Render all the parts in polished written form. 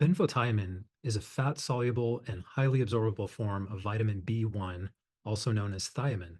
Benfotiamine is a fat-soluble and highly absorbable form of vitamin B1, also known as thiamine.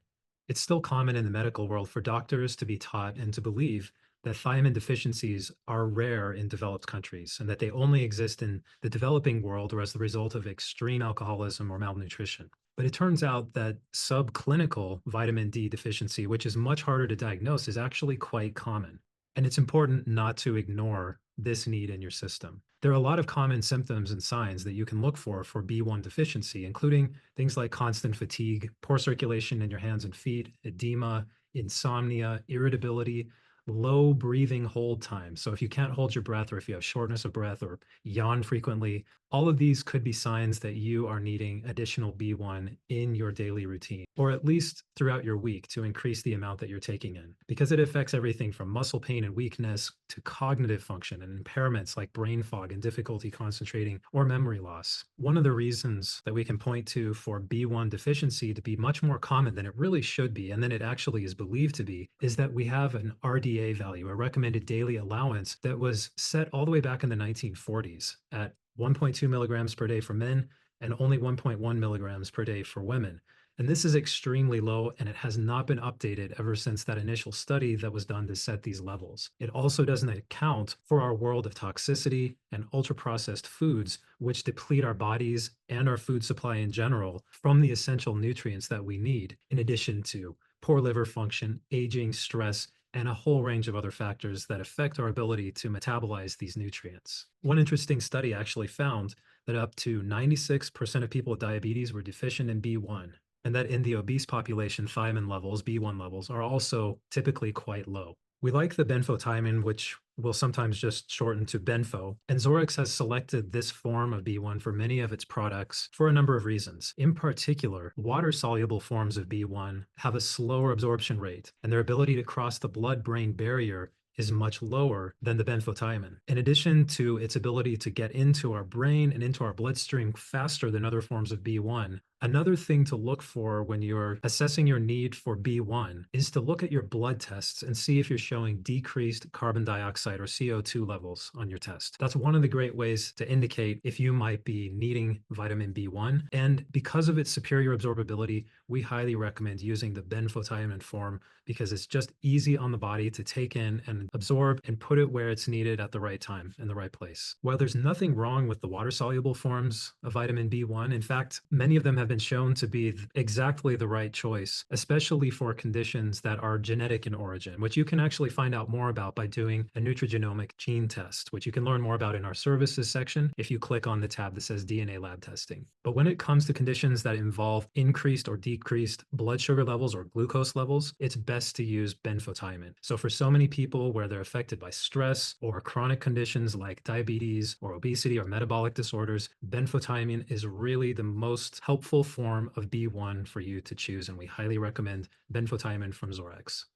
It's still common in the medical world for doctors to be taught and to believe that thiamine deficiencies are rare in developed countries and that they only exist in the developing world or as the result of extreme alcoholism or malnutrition. But it turns out that subclinical vitamin D deficiency, which is much harder to diagnose, is actually quite common. And it's important not to ignore this need in your system. There are a lot of common symptoms and signs that you can look for B1 deficiency, including things like constant fatigue, poor circulation in your hands and feet, edema, insomnia, irritability, low breathing hold time. So if you can't hold your breath, or if you have shortness of breath or yawn frequently, all of these could be signs that you are needing additional B1 in your daily routine, or at least throughout your week to increase the amount that you're taking in, because it affects everything from muscle pain and weakness to cognitive function and impairments like brain fog and difficulty concentrating or memory loss. One of the reasons that we can point to for B1 deficiency to be much more common than it really should be, and then it actually is believed to be, is that we have an RDA value, a recommended daily allowance, that was set all the way back in the 1940s at 1.2 milligrams per day for men and only 1.1 milligrams per day for women. And this is extremely low, and it has not been updated ever since that initial study that was done to set these levels. It also doesn't account for our world of toxicity and ultra-processed foods, which deplete our bodies and our food supply in general from the essential nutrients that we need, in addition to poor liver function, aging, stress, and a whole range of other factors that affect our ability to metabolize these nutrients. One interesting study actually found that up to 96% of people with diabetes were deficient in B1, and that in the obese population, thiamine levels, B1 levels, are also typically quite low. We like the benfotiamine, which we'll sometimes just shorten to Benfo, and Zorex has selected this form of B1 for many of its products for a number of reasons. In particular, water-soluble forms of B1 have a slower absorption rate, and their ability to cross the blood-brain barrier is much lower than the benfotiamine. In addition to its ability to get into our brain and into our bloodstream faster than other forms of B1, another thing to look for when you're assessing your need for B1 is to look at your blood tests and see if you're showing decreased carbon dioxide or CO2 levels on your test. That's one of the great ways to indicate if you might be needing vitamin B1. And because of its superior absorbability, we highly recommend using the benfotiamine form because it's just easy on the body to take in and absorb and put it where it's needed at the right time in the right place. While there's nothing wrong with the water-soluble forms of vitamin B1, in fact, many of them have been shown to be exactly the right choice, especially for conditions that are genetic in origin, which you can actually find out more about by doing a nutrigenomic gene test, which you can learn more about in our services section if you click on the tab that says DNA lab testing. But when it comes to conditions that involve increased or decreased blood sugar levels or glucose levels, it's best to use benfotiamine. So for so many people where they're affected by stress or chronic conditions like diabetes or obesity or metabolic disorders, benfotiamine is really the most helpful form of B1 for you to choose, and we highly recommend benfotiamine from Zorex.